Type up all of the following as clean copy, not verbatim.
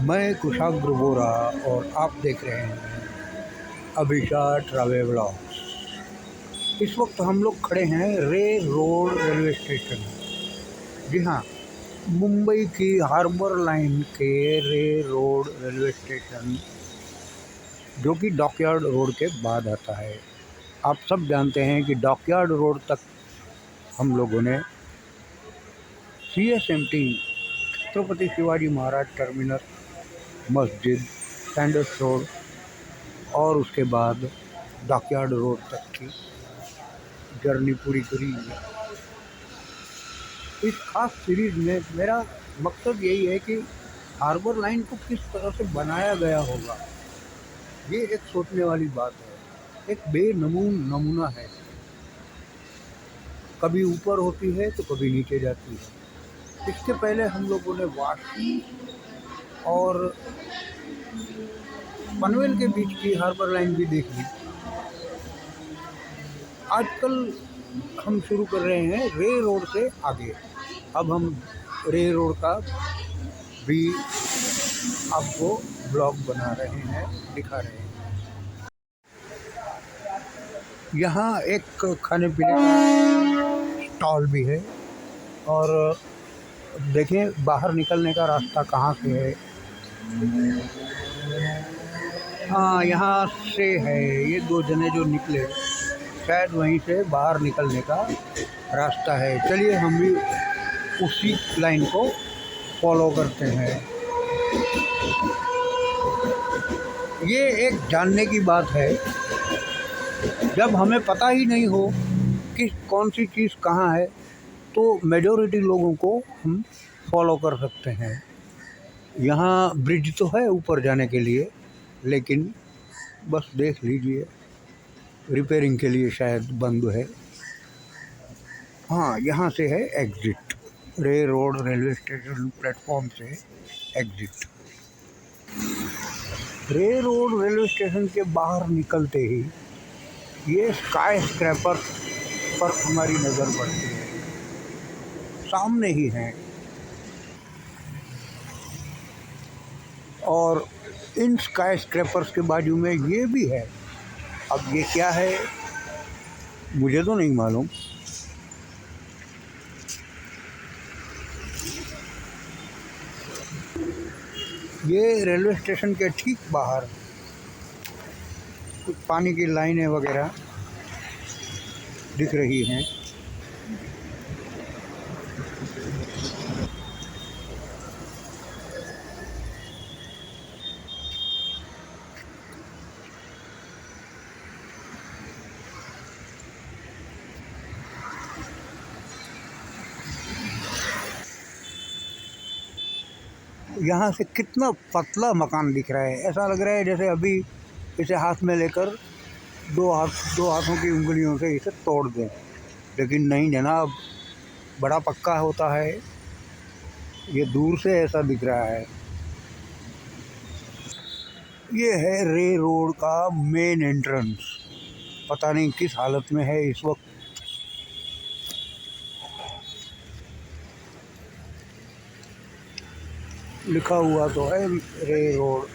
मैं कुशाग्र बोरा और आप देख रहे हैं अभिषा ट्रैवल व्लॉग्स। इस वक्त हम लोग खड़े हैं रे रोड रेलवे स्टेशन। जी हाँ, मुंबई की हार्बर लाइन के रे रोड रेलवे स्टेशन, जो कि डॉकयार्ड रोड के बाद आता है। आप सब जानते हैं कि डॉकयार्ड रोड तक हम लोगों ने CSMT छत्रपति शिवाजी महाराज टर्मिनस, मस्जिद, सैंडर्स रोड और उसके बाद डॉकयार्ड रोड तक की जर्नी पूरी करी है। इस खास सीरीज में मेरा मकसद यही है कि हार्बर लाइन को किस तरह से बनाया गया होगा, ये एक सोचने वाली बात है। एक नमूना है, कभी ऊपर होती है तो कभी नीचे जाती है। इसके पहले हम लोगों ने वाशी और पनवेल के बीच की हार्बर लाइन भी देख ली। आजकल हम शुरू कर रहे हैं रे रोड से आगे। अब हम रे रोड का भी आपको ब्लॉग बना रहे हैं, दिखा रहे हैं। यहाँ एक खाने पीने का स्टॉल भी है और देखें बाहर निकलने का रास्ता कहाँ से है। हाँ, यहाँ से है, ये दो जने जो निकले शायद वहीं से बाहर निकलने का रास्ता है। चलिए हम भी उसी लाइन को फॉलो करते हैं। ये एक जानने की बात है, जब हमें पता ही नहीं हो कि कौन सी चीज़ कहाँ है तो मेजॉरिटी लोगों को हम फॉलो कर सकते हैं। यहाँ ब्रिज तो है ऊपर जाने के लिए, लेकिन बस देख लीजिए रिपेयरिंग के लिए शायद बंद है। हाँ, यहाँ से है एग्ज़िट, रे रोड रेलवे स्टेशन प्लेटफॉर्म से एग्ज़िट। रे रोड रेलवे स्टेशन के बाहर निकलते ही ये स्काई स्क्रैपर पर हमारी नज़र पड़ती है, सामने ही है। और इन स्काई स्क्रैपर्स के बाजू में ये भी है। अब ये क्या है मुझे तो नहीं मालूम। ये रेलवे स्टेशन के ठीक बाहर कुछ पानी की लाइनें वगैरह दिख रही हैं। यहाँ से कितना पतला मकान दिख रहा है, ऐसा लग रहा है जैसे अभी इसे हाथ में लेकर दो हाथों की उंगलियों से इसे तोड़ दें। लेकिन नहीं जनाब, बड़ा पक्का होता है। ये दूर से ऐसा दिख रहा है। ये है रे रोड का मेन एंट्रेंस। पता नहीं किस हालत में है इस वक्त। लिखा हुआ तो है रे रोड।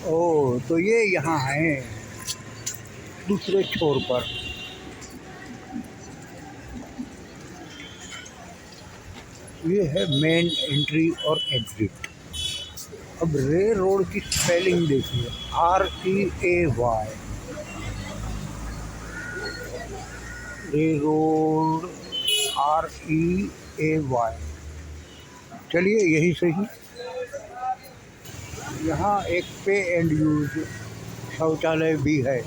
ओह, तो ये यहाँ है दूसरे छोर पर। ये है मेन एंट्री और एग्जिट। अब रे रोड की स्पेलिंग देखिए, REAY। रे रोड REAY। चलिए यही सही। यहाँ एक पे एंड यूज शौचालय भी है।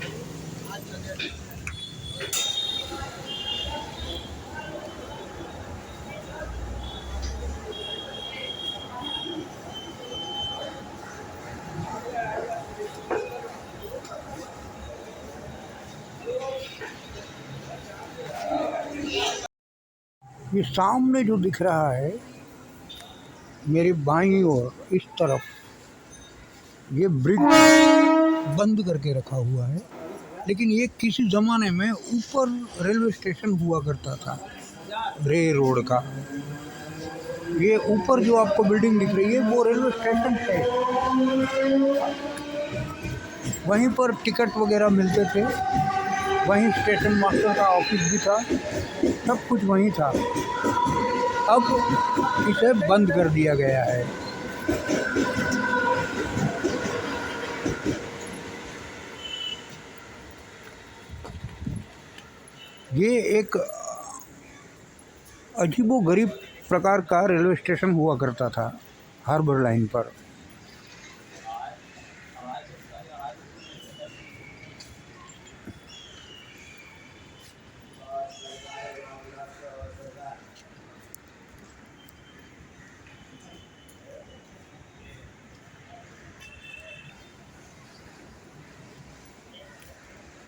ये सामने जो दिख रहा है मेरी बाईं ओर इस तरफ, ये ब्रिज बंद करके रखा हुआ है। लेकिन ये किसी ज़माने में ऊपर रेलवे स्टेशन हुआ करता था। रे रोड का। ये ऊपर जो आपको बिल्डिंग दिख रही है वो रेलवे स्टेशन है। वहीं पर टिकट वगैरह मिलते थे, वहीं स्टेशन मास्टर का ऑफिस भी था, सब कुछ वहीं था। अब इसे बंद कर दिया गया है। ये एक अजीबोगरीब प्रकार का रेलवे स्टेशन हुआ करता था हार्बर लाइन पर।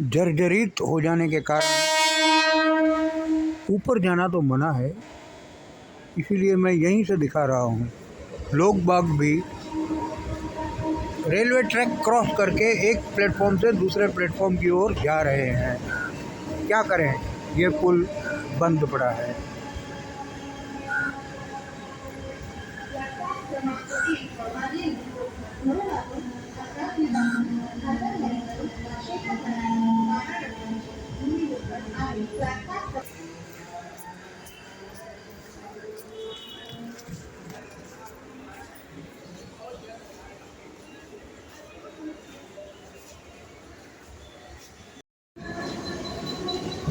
जर्जरित हो जाने के कारण ऊपर जाना तो मना है, इसीलिए मैं यहीं से दिखा रहा हूँ। लोग बाग भी रेलवे ट्रैक क्रॉस करके एक प्लेटफॉर्म से दूसरे प्लेटफॉर्म की ओर जा रहे हैं। क्या करें, ये पुल बंद पड़ा है।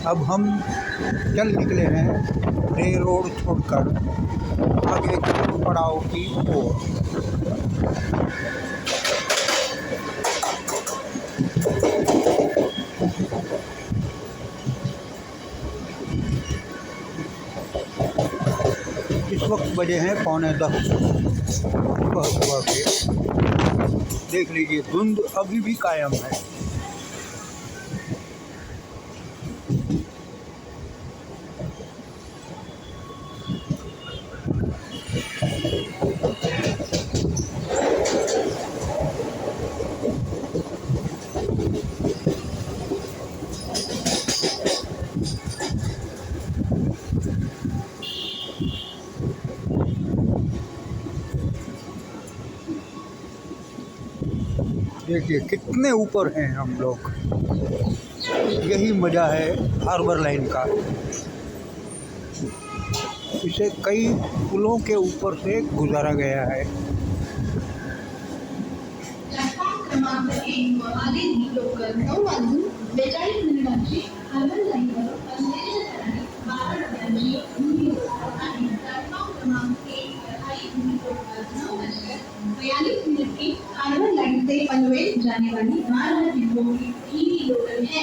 अब हम चल निकले हैं रे रोड छोड़कर आगे पड़ाव की ओर। इस वक्त बजे हैं 9:45 सुबह के। देख लीजिए धुंध अभी भी कायम है। देखिए कितने ऊपर हैं हम लोग। यही मज़ा है हार्बर लाइन का। इसे कई पुलों के ऊपर से गुजारा गया है। हार्बर लाइन से पनवेल जाने वाली 12 डिब्बों की लोकल है।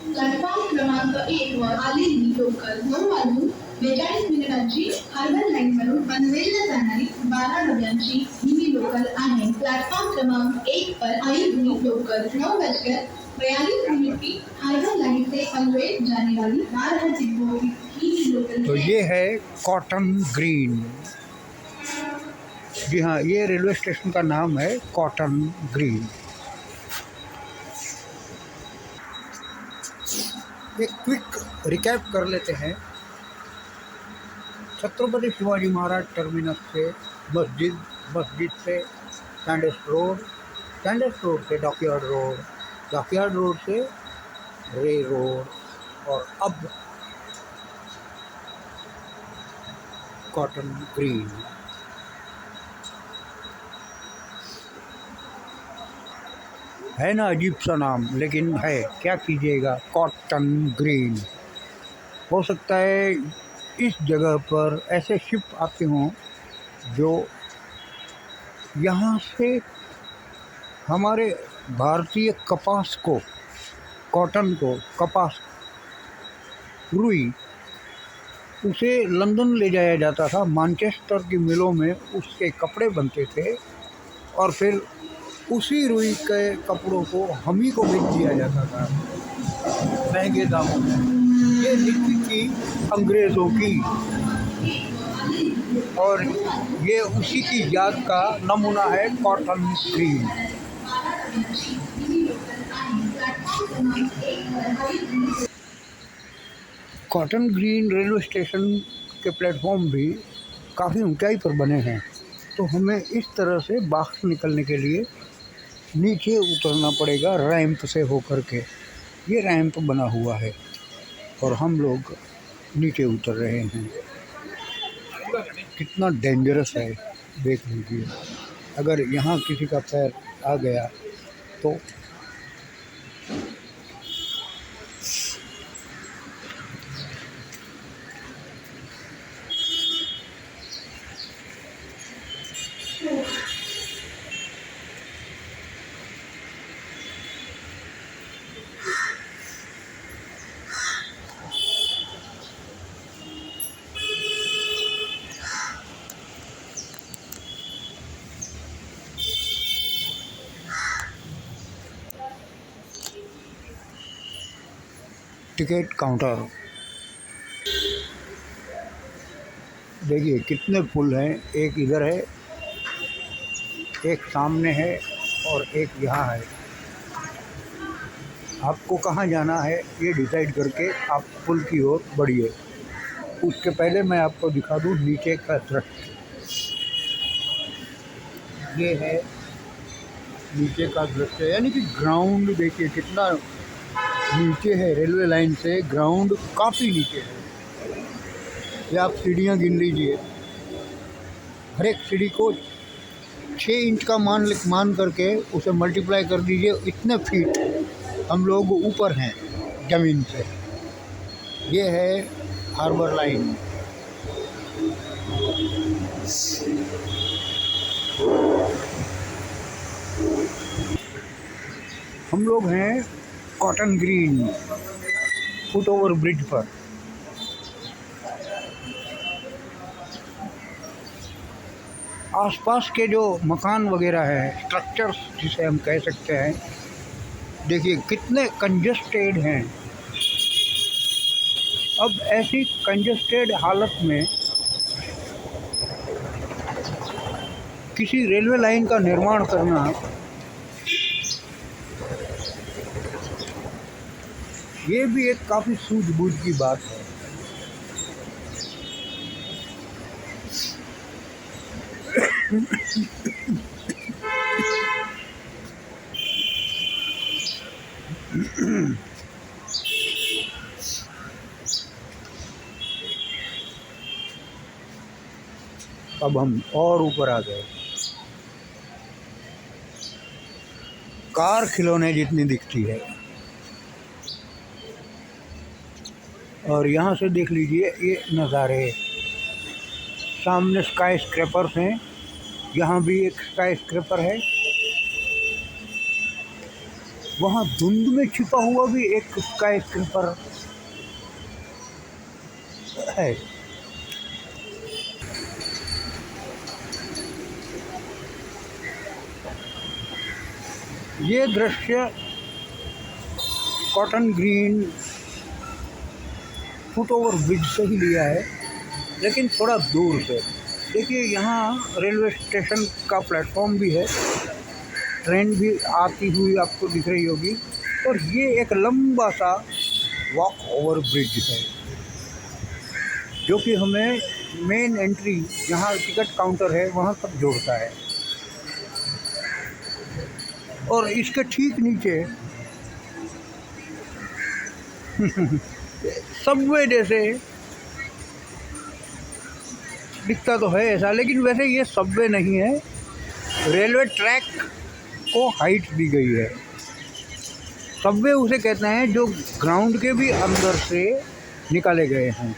प्लॅटफॉर्म क्रमांक 1 वर आलेली लोकल 9:42 हार्बर लाईनवरून पनवेलला जाणारी 12 डब्यांची ही लोकल आहे। प्लॅटफॉर्म क्रमांक 1 पर आलेली लोकल 9:43 की हार्बर लाइन से पनवेल जाने वाली 12 डिब्बों की लोकल। तो ये है कॉटन ग्रीन। जी हाँ, ये रेलवे स्टेशन का नाम है कॉटन ग्रीन। एक क्विक रिकैप कर लेते हैं। छत्रपति शिवाजी महाराज टर्मिनस से मस्जिद से सैंडस रोड से डॉकयार्ड रोड से रे रोड और अब कॉटन ग्रीन। है ना अजीब सा नाम, लेकिन है, क्या कीजिएगा, कॉटन ग्रीन। हो सकता है इस जगह पर ऐसे शिप आते हों जो यहाँ से हमारे भारतीय कपास को, कॉटन को, कपास, रुई, उसे लंदन ले जाया जाता था। मैनचेस्टर की मिलों में उसके कपड़े बनते थे और फिर उसी रुई के कपड़ों को हम ही को बेच दिया जाता था महंगे दामों में। ये नीति थी अंग्रेज़ों की और ये उसी की याद का नमूना है cotton green. Cotton green railway station के प्लेटफॉर्म भी काफ़ी ऊंचाई पर बने हैं, तो हमें इस तरह से बाहर निकलने के लिए नीचे उतरना पड़ेगा रैंप से होकर के। ये रैंप बना हुआ है और हम लोग नीचे उतर रहे हैं। कितना डेंजरस है देख लीजिए, अगर यहाँ किसी का पैर आ गया तो टिकट काउंटर देखिए कितने पुल हैं, एक इधर है, एक सामने है और एक यहाँ है। आपको कहाँ जाना है ये डिसाइड करके आप पुल की ओर बढ़िए। उसके पहले मैं आपको दिखा दूँ नीचे का दृश्य। ये है नीचे का दृश्य, यानी कि ग्राउंड देखिए कितना नीचे है। रेलवे लाइन से ग्राउंड काफ़ी नीचे है। ये आप सीढ़ियाँ गिन लीजिए, हर एक सीढ़ी को 6 इंच का मान करके उसे मल्टीप्लाई कर दीजिए, इतने फीट हम लोग ऊपर हैं ज़मीन से। ये है हार्बर लाइन। हम लोग हैं cotton green foot over bridge पर। आसपास के जो मकान वगैरह है, स्ट्रक्चर्स जिसे हम कह सकते हैं, देखिए कितने कंजस्टेड हैं। अब ऐसी कंजस्टेड हालत में किसी रेलवे लाइन का निर्माण करना ये भी एक काफ़ी सूझबूझ की बात है। अब हम और ऊपर आ गए। कार खिलौने जितनी दिखती है। और यहाँ से देख लीजिए ये नज़ारे, सामने स्काई स्क्रैपर्स हैं, यहाँ भी एक स्काई स्क्रैपर है, वहाँ धुंध में छिपा हुआ भी एक स्काई स्क्रैपर है। ये दृश्य cotton green foot over bridge से ही लिया है, लेकिन थोड़ा दूर से। देखिए यहाँ रेलवे स्टेशन का प्लेटफॉर्म भी है, ट्रेन भी आती हुई आपको दिख रही होगी, और ये एक लंबा सा वॉक ओवर ब्रिज है जो कि हमें मेन एंट्री जहाँ टिकट काउंटर है वहाँ तक जोड़ता है। और इसके ठीक नीचे सबवे जैसे दिखता तो है ऐसा, लेकिन वैसे ये सबवे नहीं है, रेलवे ट्रैक को हाइट दी गई है। सबवे उसे कहते हैं जो ग्राउंड के भी अंदर से निकाले गए हैं,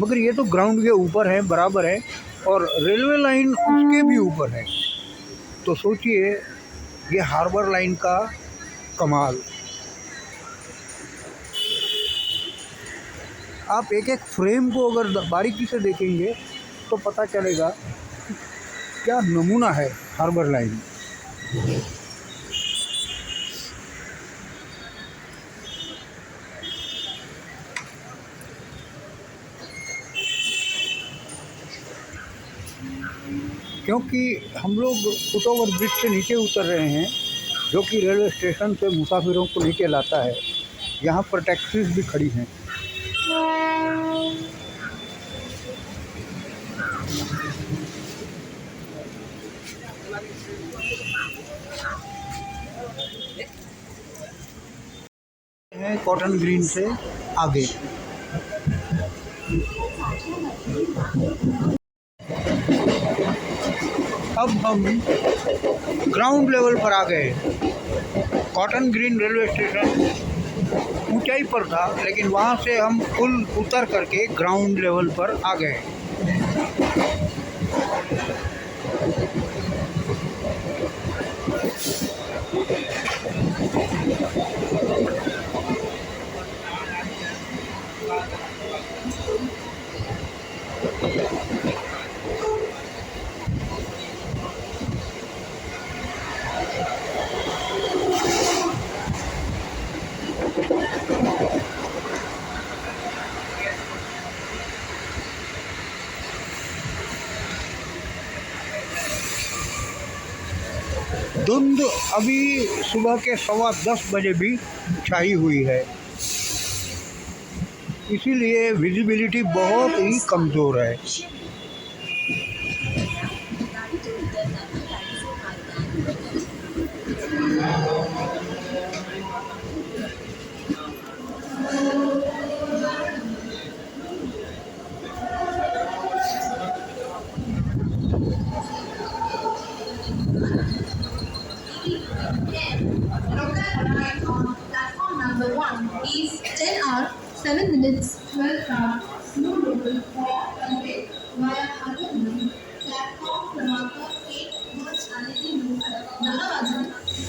मगर ये तो ग्राउंड के ऊपर है, बराबर है, और रेलवे लाइन उसके भी ऊपर है। तो सोचिए ये हार्बर लाइन का कमाल। आप एक एक फ्रेम को अगर बारीकी से देखेंगे तो पता चलेगा क्या नमूना है हार्बर लाइन। क्योंकि हम लोग फुट ओवर ब्रिज से नीचे उतर रहे हैं, जो कि रेलवे स्टेशन से मुसाफिरों को नीचे लाता है। यहाँ पर टैक्सीज भी खड़ी हैं। है कॉटन ग्रीन से आगे। अब हम ग्राउंड लेवल पर आ गए। कॉटन ग्रीन रेलवे स्टेशन ऊंचाई पर था, लेकिन वहां से हम पुल उतर करके ग्राउंड लेवल पर आ गए। धुंध अभी सुबह के 10:15 बजे भी छाई हुई है, इसीलिए विजिबिलिटी बहुत ही कमज़ोर है। Local arrived on platform number 1 is 10 hours, 7 minutes, 12 hours, no local for convey via Harlem. Platform क्रमांक 1 वर आलेली लोकल 10 वाजून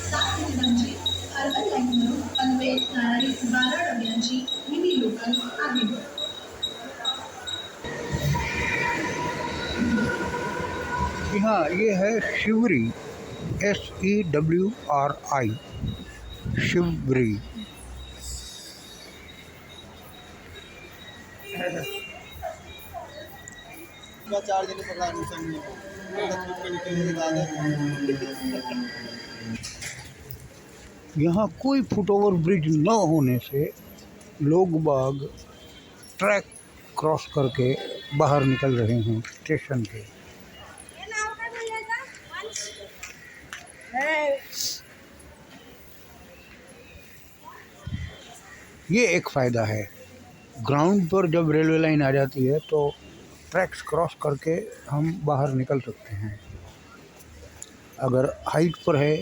7 मिनिटांची अर्बन लाईनवरून कन्वे जाणारी 12 डब्यांची मिनी लोकल आहे। हाँ, ये है शिवरी, SEWRI, शिवरी। यहाँ कोई फुटओवर ब्रिज न होने से लोग बाग ट्रैक क्रॉस करके बाहर निकल रहे हैं स्टेशन के। ये एक फ़ायदा है, ग्राउंड पर जब रेलवे लाइन आ जाती है तो ट्रैक्स क्रॉस करके हम बाहर निकल सकते हैं। अगर हाइट पर है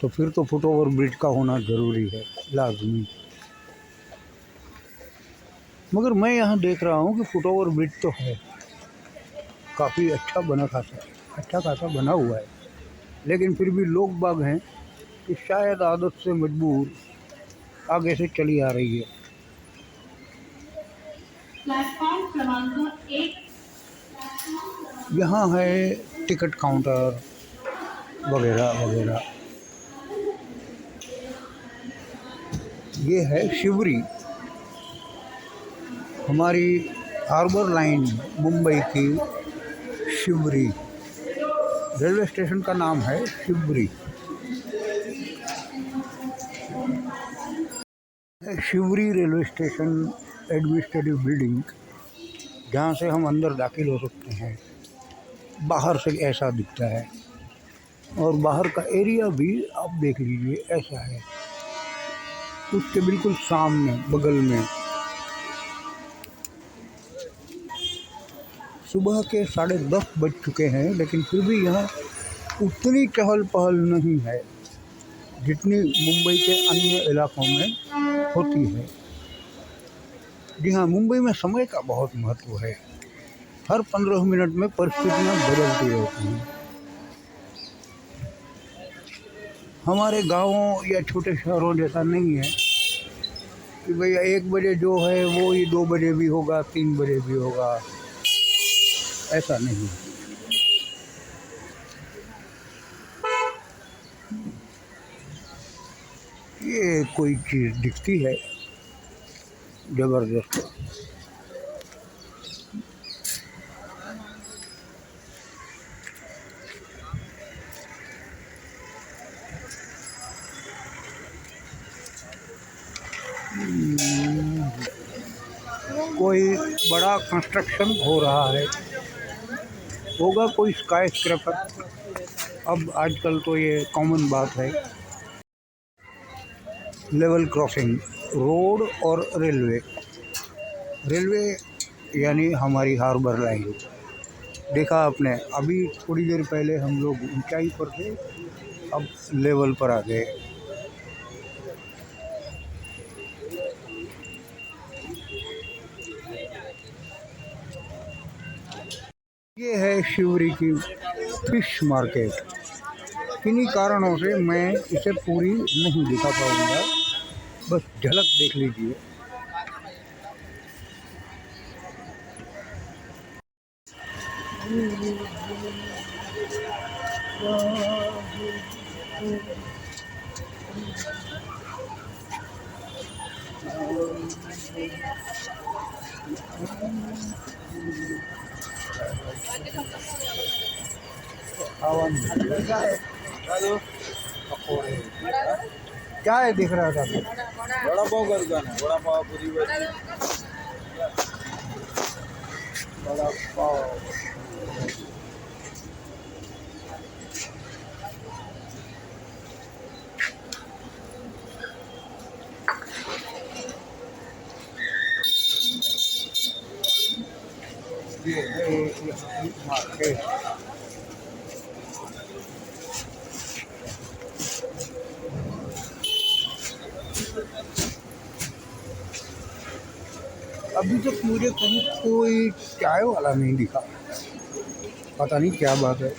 तो फिर तो फुटओवर ब्रिज का होना ज़रूरी है, लाजमी। मगर मैं यहाँ देख रहा हूँ कि फुटओवर ब्रिज तो है, काफ़ी अच्छा खासा बना हुआ है, लेकिन फिर भी लोग बाग हैं कि शायद आदत से मजबूर आगे से चली आ रही है। प्लेटफॉर्म क्रमांक 1 यहाँ है टिकट काउंटर वगैरह वगैरह। ये है शिवरी, हमारी हार्बर लाइन मुंबई की शिवरी रेलवे स्टेशन का नाम है Shivri. Shivri railway station administrative building, जहाँ से हम अंदर दाखिल हो सकते हैं। बाहर से ऐसा दिखता है और बाहर का एरिया भी आप देख लीजिए, ऐसा है। उसके बिल्कुल सामने बगल में सुबह के 10:30 बज चुके हैं, लेकिन फिर भी यहाँ उतनी चहल पहल नहीं है जितनी मुंबई के अन्य इलाकों में होती है। जी हाँ, मुंबई में समय का बहुत महत्व है। हर 15 मिनट में परिस्थितियाँ बदलती रहती हैं। हमारे गांवों या छोटे शहरों जैसा नहीं है कि भैया 1 बजे जो है वो ही 2 बजे भी होगा, 3 बजे भी होगा, ऐसा नहीं। ये कोई चीज़ दिखती है ज़बरदस्त। कोई बड़ा कंस्ट्रक्शन हो रहा है। होगा कोई स्काई स्क्रैपर। अब आजकल तो ये कॉमन बात है। लेवल क्रॉसिंग, रोड और रेलवे। रेलवे यानी हमारी हार्बर लाइन। देखा आपने, अभी थोड़ी देर पहले हम लोग ऊंचाई पर थे, अब लेवल पर आ गए। ये है शिवरी की फिश मार्केट। किन्हीं कारणों से मैं इसे पूरी नहीं दिखा पाऊंगा, बस झलक देख लीजिए। क्या है दिख रहा था? वड़ा पाव का दुकान है, वड़ा पाव पूरी भाजी। बड़ा पाव। ये है मार्केट। अभी तक मुझे कहीं कोई चाय वाला नहीं दिखा, पता नहीं क्या बात है।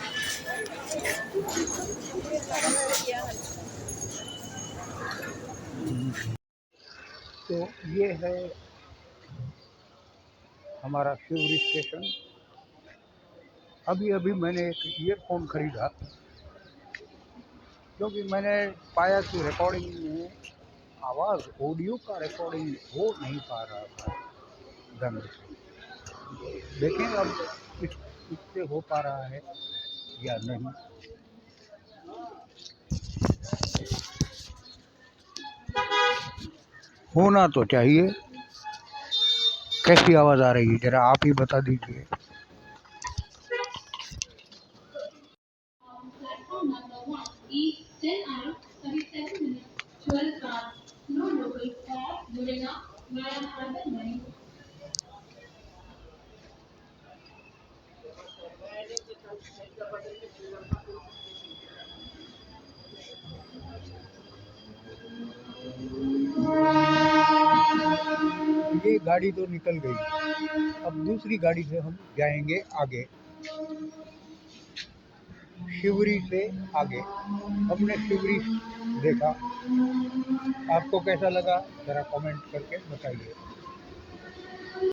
तो ये है हमारा शिवरी स्टेशन। अभी अभी मैंने एक ईयरफोन खरीदा, क्योंकि मैंने पाया कि रिकॉर्डिंग में आवाज़, ऑडियो का रिकॉर्डिंग हो नहीं पा रहा था ढंग से। देखें अब इससे हो पा रहा है या नहीं। होना तो चाहिए। कैसी आवाज़ आ रही है ज़रा आप ही बता दीजिए। Platform number 1 is 10 hours 37 minutes 12 cars. No local or Murena via Harbour Line. ये गाड़ी तो निकल गई, अब दूसरी गाड़ी से हम जाएंगे आगे, शिवरी से आगे। हमने शिवरी देखा, आपको कैसा लगा ज़रा कमेंट करके बताइए।